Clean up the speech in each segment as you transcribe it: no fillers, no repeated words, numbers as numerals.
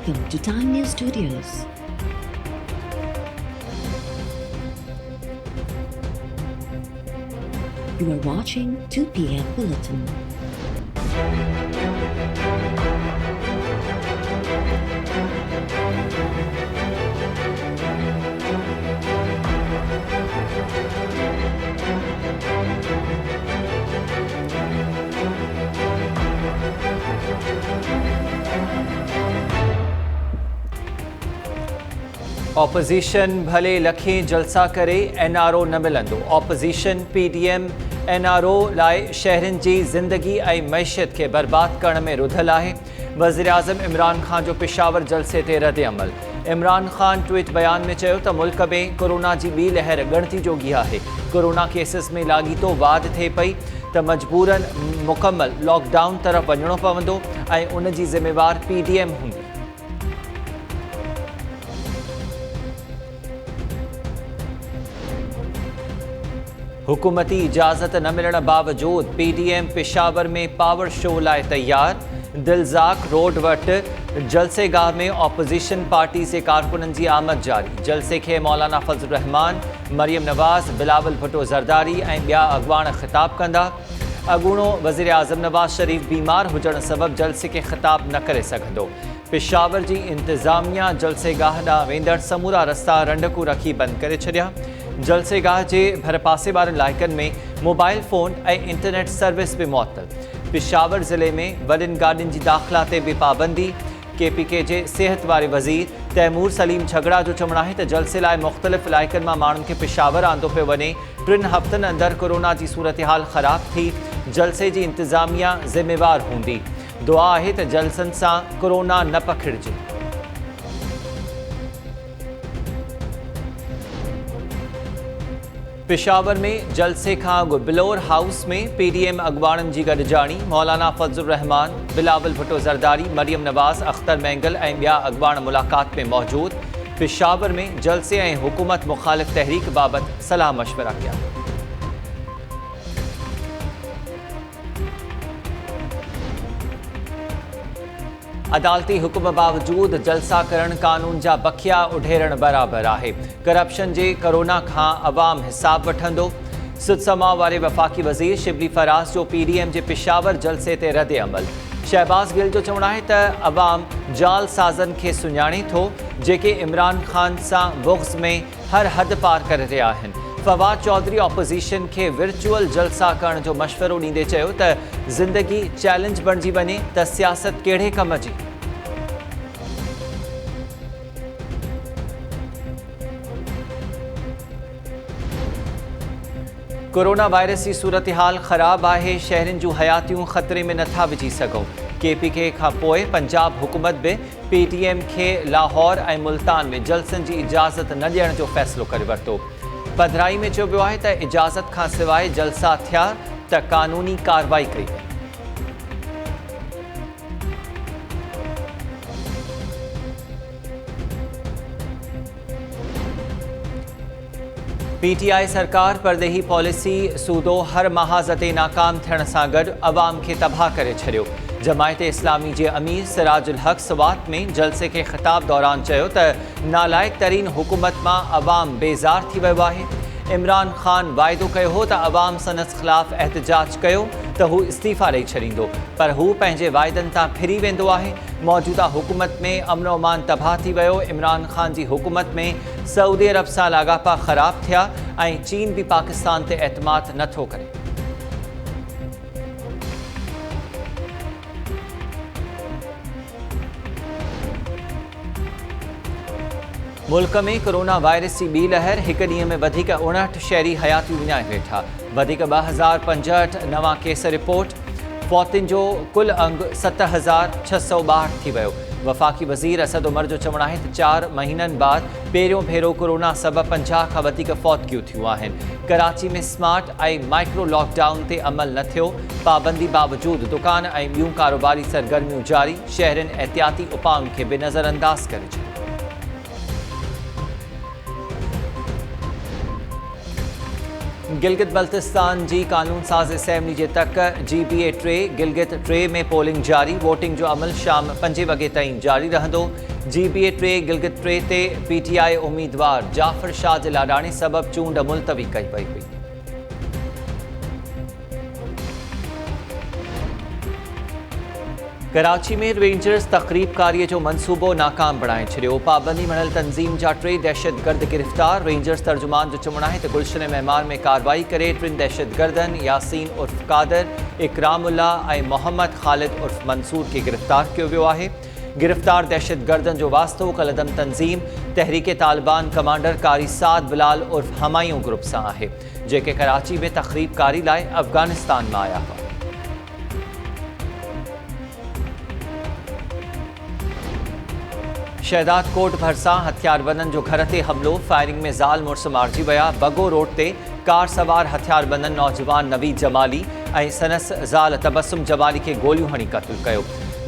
Welcome to Time News Studios. You are watching 2 p.m. Bulletin. Opposition भले लखें जलसा करे NRO न मिलंदो। ऑपोजिशन PDM NRO लाइ शहरनि जी ज़िंदगी ऐं मैशियत खे बर्बाद करण में रुधल आहे। वज़ीर आज़म इमरान खान जो पेशावर जलसे ते रद्द अमल। इमरान खान ट्वीट बयान में चयो त मुल्क में कोरोना जी ॿी लहर ॻणती जोगी आहे। कोरोना केसिस में लाॻीतो वाध थिए पई त मजबूरन मुकमल लॉकडाउन तरफ़ वञणो पवंदो ऐं उन जी ज़िम्मेवार PDM हूंदी। हुकूमती इजाज़त न मिलण बावजूद PDM पेशावर में पावर शो लाइ तैयार। दिलज़ाक रोड वटि जलसेगाह में ऑपोजिशन पार्टी से कारकुननि जी आमद जारी। जलसे खे मौलाना फज़ल रहमान, मरियम नवाज़, बिलावल भुट्टो ज़रदारी ऐं ॿिया अॻवान ख़िताब कंदा। अॻूणो वज़ीर आज़म नवाज़ शरीफ़ बीमार हुजण सबबि जलसे खे ख़िताब न करे सघंदो। पेशावर जी इंतज़ामिया जलसेगाह ॾांहुं वेंदड़ समूरा रस्ता रंडकू रखी बंदि करे छॾिया। जलसेगाह जे भरपासे वारनि इलाइक़नि में मोबाइल फ़ोन ऐं इंटरनेट सर्विस बि मुअत्तल। पेशावर ज़िले में वॾियुनि गाॾियुनि जी दाख़िला ते बि पाबंदी। KPK जे सिहत वारे वज़ीर तैमूर सलीम झगड़ा जो चवणु आहे त जलसे लाइ मुख़्तलिफ़ इलाइक़नि मां माण्हुनि खे पेशावर आंदो पियो वञे। 3 हफ़्तनि अंदरि कोरोना जी सूरतहाल ख़राब थी। जलसे जी इंतज़ामिया ज़िम्मेवार हूंदी। दुआ आहे त जलसनि सां कोरोना न पखिड़िजे। पेशावर में जलसे खां अॻु बिलोर हाउस में PDM अॻवाननि जी गॾिजाणी। मौलाना फज़ल रहमान, बिलावल भुट्टो ज़रदारी, मरियम नवाज़, अख्तर मैंगल ऐं ॿिया अॻवान मुलाक़ात में मौजूद। पेशावर में जलसे ऐं हुकूमत मुख़ालिफ़ तहरीक बाबति सलाह मशवरा किया। अदालती हुकुम बावजूद जलसा करण कानून जा बखिया उढेरण बराबर आहे। करप्शन जे कोरोना खां अवाम हिसाब वठंदो। सुदसमा वारे वफ़ाक़ी वज़ीर शिबली फराज़ जो PDM जे पेशावर जलसे ते रद्द अमल। शहबाज़ गिल जो चवणु आहे त अवाम जाल साज़नि खे सुञाणे थो जेके इमरान खान सां बुग़्ज़ में हर हद पार करे रहिया आहिनि। फवाद चौधरी ऑपोजिशन खे वर्चुअल जलसा करण जो मशवरो ॾींदे चयो त ज़िंदगी चैलेंज बणिजी वञे त सियासत कहिड़े कम जी। कोरोना वायरस जी सूरतहाल ख़राब आहे। शहरनि जूं हयातियूं ख़तरे में नथा विझी सघूं। KPK खां पोइ पंजाब हुकूमत बि PDM खे लाहौर ऐं मुल्तान में जलसनि जी इजाज़त न ॾियण जो फ़ैसिलो करे वरितो। पधराई में चयो वियो आहे त इजाज़त खां सवाइ जलसा थिया त क़ानूनी कार्रवाई कई वेंदी। PTI सरकार परदेही पॉलिसी सूदो हर महाज़ ते नाकाम थियण सां गॾु अवाम खे तबाह करे छॾियो। जमायत इस्लामी जे अमीर सिराजुल हक़ सवात में जलसे खे ख़िताब दौरान चयो त नालाइक़ तरीन हुकूमत मां अवाम बेज़ार थी वियो आहे। इमरान खान वाइदो कयो हो त अवाम संदसि ख़िलाफ़ एहतजाज कयो त हू इस्तीफ़ा ॾेई छॾींदो, पर हू पंहिंजे वाइदनि तां फिरी वेंदो आहे। मौजूदा हुकूमत में अमन अमान तबाह थी वियो। इमरान खान जी हुकूमत में सऊदी अरब सां लाॻापा ख़राब थिया ऐं चीन बि पाकिस्तान ते एतमाद नथो करे। मुल्क में कोरोना वायरस जी ॿी लहर। हिकु ॾींहं में वधीक 59 शहरी हयातियूं विञाए वेठा। वधीक 2065 नवां केस रिपोर्ट। फौतिन जो कुल अंग 7662 थी वियो। वफ़ाक़ी वज़ीर असद उमर जो चवणु आहे त 4 महीननि बाद पहिरियों भेरो कोरोना सबबि 50 खां वधीक फौतगियूं थियूं आहिनि। कराची में स्मार्ट ऐं माइक्रो लॉकडाउन ते अमल न थियो। पाबंदी बावजूद दुकान ऐं ॿियूं कारोबारी सरगर्मियूं जारी। शहरनि एहतियाती उपाउनि खे बि नज़रअंदाज़ करे छॾियो। गिलगित बल्तिस्तान जी कानून साज़ असेंबली जे तक GBA 3 गिलगित 3 में पोलिंग जारी। वोटिंग जो अमल शाम 5 वॻे ताईं जारी रहंदो। GBA 3 गिलगित 3 ते PTI उम्मीदवार जाफ़र शाह जे लाॾाणे सबबि चूंड मुलतवी कई वई हुई। कराची में रेंजर्स तक़रीबकारीअ जो मंसूबो नाकाम बणाए छॾियो। पाबंदी बणियल तंज़ीम जा 3 दहशतगर्द गिरफ़्तार। रेंजर्स तर्जुमान जो चवणु आहे त गुलशन महमान में कार्रवाई करे 3 दहशतगर्दनि यासीन उर्फ़ कादर, इकरामुल्ला ऐं मोहम्मद ख़ालिद उर्फ़ मंसूर खे गिरफ़्तार कयो वियो आहे। गिरफ़्तार दहशतगर्दनि जो वास्तो कलदम तंज़ीम तहरीक तालिबान कमांडर कारी साद बिलाल उर्फ़ हमायूं ग्रुप सां आहे, जेके कराची में तक़रीबकारी लाइ अफ़गानिस्तान मां आया हुआ। शहदाद कोट भरिसां हथियारबंदनि जो घर ते हमिलो। फायरिंग में ज़ाल मुड़ुस मारिजी विया। बगो रोड ते कार सवार हथियारबंदनि नौजवान नवीद जमाली ऐं सनस ज़ाल तबस्सुम जमाली खे गोलियूं हणी क़त्ल कयो।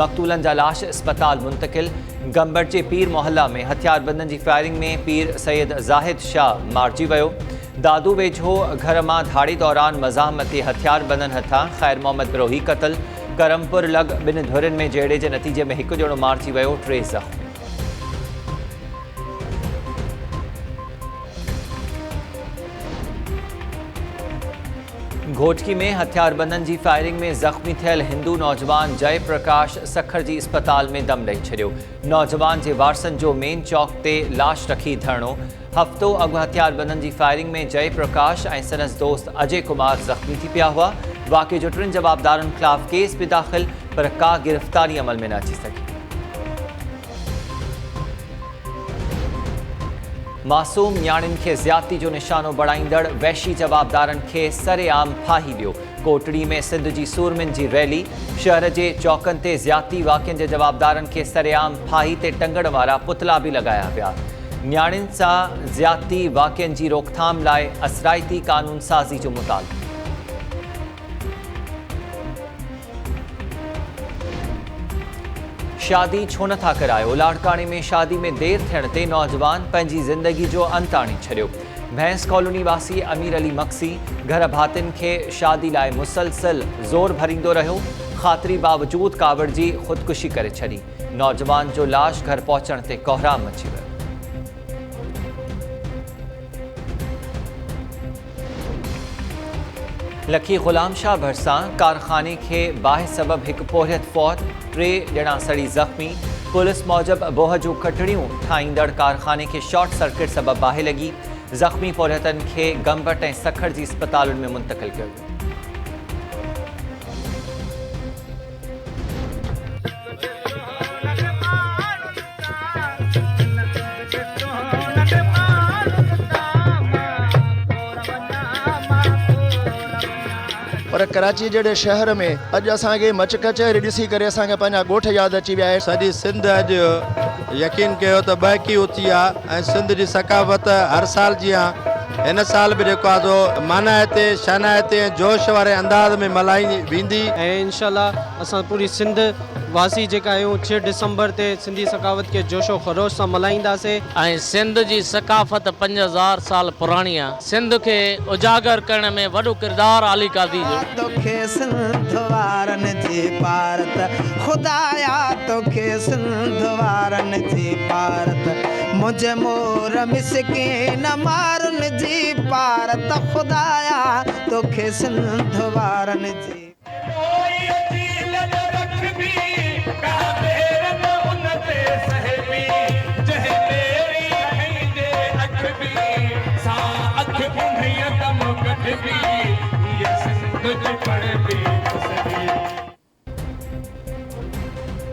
मक़तूलनि जा लाश अस्पताल मुंतक़िल। गंबट जे पीर मोहल्ला में हथियारबंदनि जी फायरिंग में पीर सैयद ज़ाहिद शाह मारिजी वियो। दादू वेझो घर मां धाड़े दौरान मज़ाहमत ते हथियारबंदनि हथां ख़ैर मोहम्मद बिरोही क़त्ल। करमपुर लॻ 2 धुरनि में जहिड़े जे नतीजे में हिकु ॼणो मारिजी वियो, 3 ज़ख़्मी। घोटकी में हथियारबंदनि जी फायरिंग में ज़ख़्मी थियल हिंदू नौजवान जय प्रकाश सखर जी अस्पताल में दम ॾेई छॾियो। नौजवान जे वारसनि जो मेन चौक ते लाश रखी धरणो। हफ़्तो अॻु हथियारबंदनि जी फायरिंग में जय प्रकाश ऐं सनस दोस्त अजय कुमार ज़ख़्मी थी पिया हुआ। वाक़े जो 3 जवाबदारनि ख़िलाफ़ केस बि दाख़िल, पर का गिरफ़्तारी अमल में न अची सघी। मासूम न्याणियुनि खे ज़्यादती जो निशानो बणाईंदड़ वहशी जवाबदारनि खे सरेआम फाही ॾियो। कोटड़ी में सिंध जी सूरमिन जी रैली। शहर जे चौकनि ते ज़्यादती वाक़िअनि जे जवाबदारनि खे सरेआम फाही ते टंगण वारा पुतला बि लॻाया विया। न्याणियुनि सां ज़्यादती वाक़िअनि जी रोकथाम लाइ असराइती कानून साज़ी जो मुतालबो। शादी छो नथा करायो? लाड़काणे में शादी में देर थियण ते नौजवान पंहिंजी ज़िंदगी जो अंत आणे छॾियो। भैंस कॉलोनी वासी अमीर अली मक्सी घर भातियुनि खे शादी लाइ मुसलसल ज़ोर भरींदो रहियो। ख़ातिरी बावजूद कावड़ जी ख़ुदकुशी करे छॾी। नौजवान जो लाश घर पहुचण ते कोहराम मची वियो। लखी ग़ुलाम शाह भरिसां कारखाने खे बाहि सबबि हिकु पोरियत फ़ौत, 3 ॼणा सड़ी ज़ख़्मी। पुलिस मूजिबि बोह जूं कटड़ियूं ठाहींदड़ कारखाने खे शॉर्ट सर्किट सबबि बाहि लॻी। ज़ख़्मी पोरियतनि खे गंबट ऐं सखर जी अस्पतालुनि में मुंतक़िल कयो वियो। पर कराची जहिड़े शहर में अॼु असांखे मच कचहरी ॾिसी करे असांखे पंहिंजा ॻोठ यादि अची विया आहे। सॼी सिंध अॼु यकीन कयो त बहकी उथी आहे ऐं सिंध जी सकाफ़त हर साल जीअं हिन साल बि जेको आहे सो मानाइते शनाइते ऐं जोश वारे अंदाज़ में मल्हाई वेंदी ऐं इंशाल्लाह असां पूरी सिंध वासी जेका आहियूं 6 डिसंबर ते सिंधी सकाफ़त खे जोशो ख़रोश सां मल्हाईंदासीं। ऐं सिंध जी सकाफ़त 5000 साल पुराणी आहे। सिंध खे उजागर करण में वॾो किरदारु आली कादी जो। तोखे सिंध वारनि जी पारत ख़ुदाया, तोखे सिंध वारनि जी पारत मुंहिंजे मोर मिसकीन मारुनि जी पारत ख़ुदाया, तोखे सिंध वारनि जी।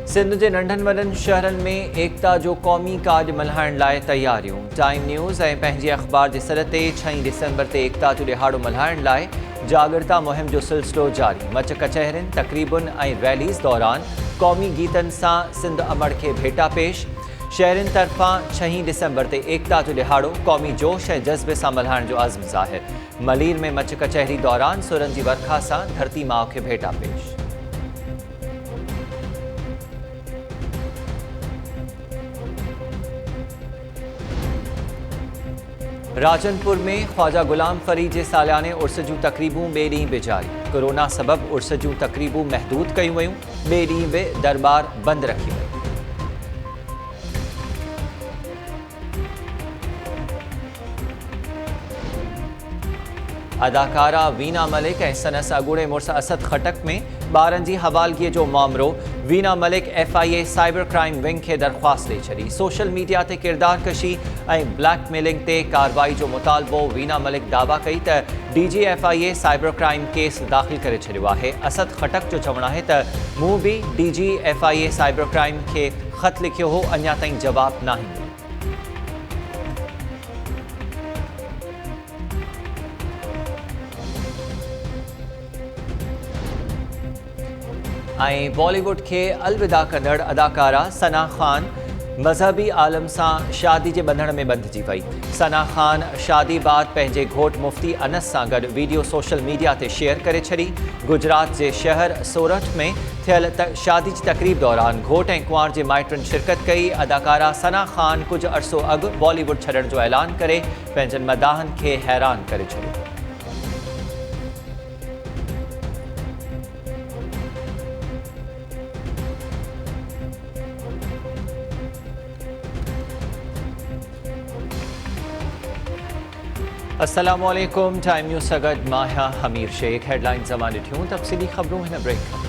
सिंध जे नंढनि वॾनि शहरनि में एकता जो क़ौमी कार्ड मल्हाइण लाइ तयारियूं। टाइम न्यूज़ ऐं पंहिंजे अख़बार जे सर ते 6 डिसंबर ते एकता जो ॾिहाड़ो मल्हाइण लाइ जागरता मुहिम जो सिलसिलो जारी। मच कचहरियुनि, तक़रीबुनि ऐं रैलीज़ दौरान क़ौमी गीतनि सां सिंध अमड़ खे भेटा पेश। शहरियुनि तरफ़ां 6 डिसंबर ते एकता जो ॾिहाड़ो क़ौमी जोश ऐं जज़्बे सां मल्हाइण जो आज़म ज़ाहिर। मलीर में मच कचहरी दौरान सुरनि जी वर्खा सां धरती माउ खे भेटा पेश। राजनपुर में ख्वाजा गुलाम फरीद जे सालियाने उर्स जूं तकरीबूं ॿिए ॾींहुं बि जारी। कोरोना सबबि उर्स जूं तकरीबूं महदूद कयूं वयूं। ॿिए ॾींहुं बि दरबार बंदि रखी वई। अदाकारा वीना मलिक ऐं संदसि अॻूणे मुड़ुस असद खटक में ॿारनि जी हवालगीअ जो मामिलो। Veena Malik FIA cyber crime wing खे दरख़्वास्त ॾेई छॾी। सोशल मीडिया ते किरदार कशी ऐं ब्लैकमेलिंग ते कार्रवाई जो मुतालबो। वीना मलिक दावा कई त DG FIA cyber crime case दाख़िल करे छॾियो आहे। असद खटक जो चवणु आहे त मूं बि DG FIA साइबर क्राइम खे ख़त लिखियो हो, अञा ताईं जवाबु नाहे मिलियो। ऐं बॉलीवुड खे अलविदा कंदड़ अदाकारा सना ख़ान मज़हबी आलम सां शादी जे ॿंधण में ॿंधिजी वई। सना ख़ान शादी बाद पंहिंजे घोट मुफ्ती अनस सां गॾु वीडियो सोशल मीडिया ते शेयर करे छॾी। गुजरात जे शहर सोरठ में थियल शादी जी तक़रीब दौरान घोट ऐं कुंवार जे माइटनि शिरकत कई। अदाकारा सना ख़ान कुझु अरसो अॻु बॉलीवुड छॾण जो ऐलान करे पंहिंजनि मदाहनि खे हैरान करे छॾियो। अस्सलामुअलैकुम। टाइम न्यूज़ सां गॾु मां आहियां हमीर शेख। हेडलाइंस ज़मा ॾिठियूं, तफ़सीली ख़बरूं हिन ब्रेक खां।